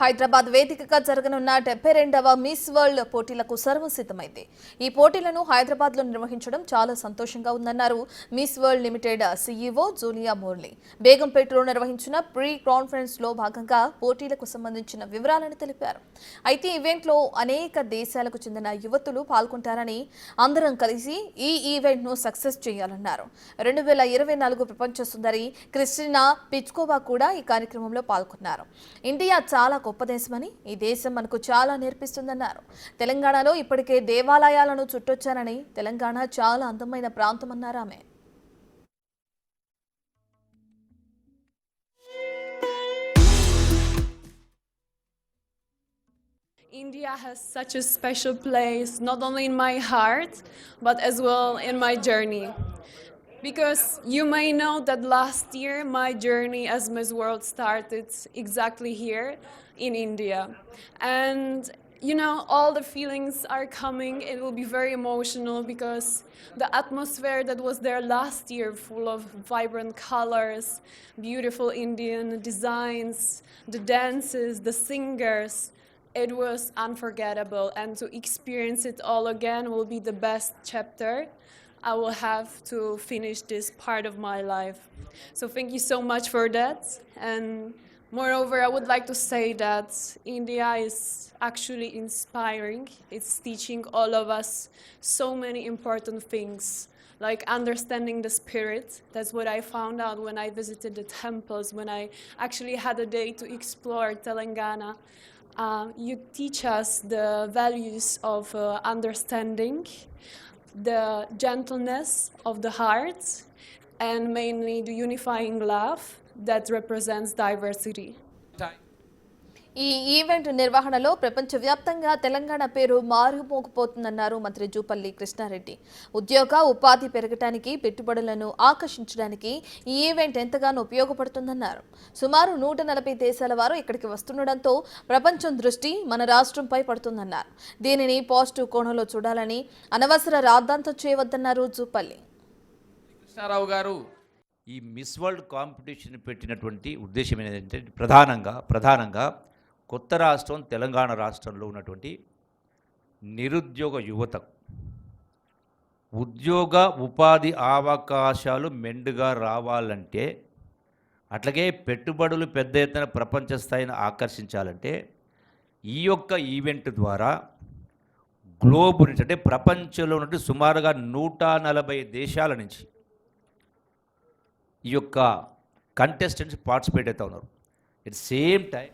హైదరాబాద్ వేదికగా జరగనున్న 72వ miss world పోటీలకు సర్వం సిద్ధమైంది. ఈ పోటీలను హైదరాబాద్లో నిర్వహించడం చాలా సంతోషంగా ఉందన్నారు Miss World Limited CEO Julia Morley. బేగంపేటలో నిర్వహించిన ప్రీ కాన్ఫరెన్స్ లో భాగంగా పోటీలకు సంబంధించిన వివరాలను తెలిపారు. అయితే ఈవెంట్లో అనేక దేశాలకు చెందిన యువతులు పాల్గొంటారని, అందరం కలిసి ఈ ఈవెంట్ ను సక్సెస్ చేయాలన్నారు. 2024 ప్రపంచ సుందరి క్రిస్టినా పిచ్కోవా కూడా ఈ కార్యక్రమంలో పాల్గొన్నారు. ఇండియా చాలా గొప్ప దేశమని, ఈ దేశం మనకు చాలా నేర్పిస్తుందన్నారు. తెలంగాణలో ఇప్పటికే దేవాలయాలను చుట్టొచ్చారని, తెలంగాణ చాలా అందమైన ప్రాంతమన్నారు ఆమె. India has such a special place, not only in my heart, but as well in my journey. Because you may know that last year my journey as Miss World started exactly here in India. And you know, all the feelings are coming. It will be very emotional because the atmosphere that was there last year, full of vibrant colors, beautiful Indian designs, the dances, the singers, it was unforgettable. And to experience it all again will be the best chapter I will have to finish this part of my life. So thank you so much for that. And moreover, I would like to say that India is actually inspiring. It's teaching all of us so many important things, like understanding the spirit. That's what I found out when I visited the temples, when I actually had a day to explore Telangana. You teach us the values of understanding, the gentleness of the heart, and mainly the unifying love that represents diversity. ఈ event నిర్వహణలో ప్రపంచవ్యాప్తంగా తెలంగాణ పేరు మారుమోగిపోతుందన్నారు మంత్రి జూపల్లి కృష్ణారెడ్డి. ఉద్యోగ ఉపాధి పెరగడానికి, పెట్టుబడులను ఆకర్షించడానికి ఈ ఈవెంట్ ఎంతగానో ఉపయోగపడుతుందన్నారు. సుమారు 140 దేశాల వారు ఇక్కడికి వస్తుండటంతో ప్రపంచం దృష్టి మన రాష్ట్రంపై పడుతుందన్నారు. దీనిని పాజిటివ్ కోణంలో చూడాలని, అనవసర రాద్ధాంతం చేయవద్దన్నారు జూపల్లి. కృష్ణారావు గారు ఈ మిస్ వరల్డ్ కాంపిటీషన్ పెట్టినటువంటి ఉద్దేశం ఏంటంటే ప్రధానంగా కొత్త రాష్ట్రం తెలంగాణ రాష్ట్రంలో ఉన్నటువంటి నిరుద్యోగ యువత ఉద్యోగ ఉపాధి అవకాశాలు మెండుగా రావాలంటే, అట్లాగే పెట్టుబడులు పెద్ద ఎత్తున ప్రపంచ స్థాయిని ఆకర్షించాలంటే ఈ యొక్క ఈవెంట్ ద్వారా గ్లోబ్ నుంచి, అంటే ప్రపంచంలో ఉన్నటువంటి సుమారుగా 140 దేశాల నుంచి ఈ యొక్క కంటెస్టెంట్స్ పార్టిసిపేట్ అవుతూ ఉన్నారు. At same time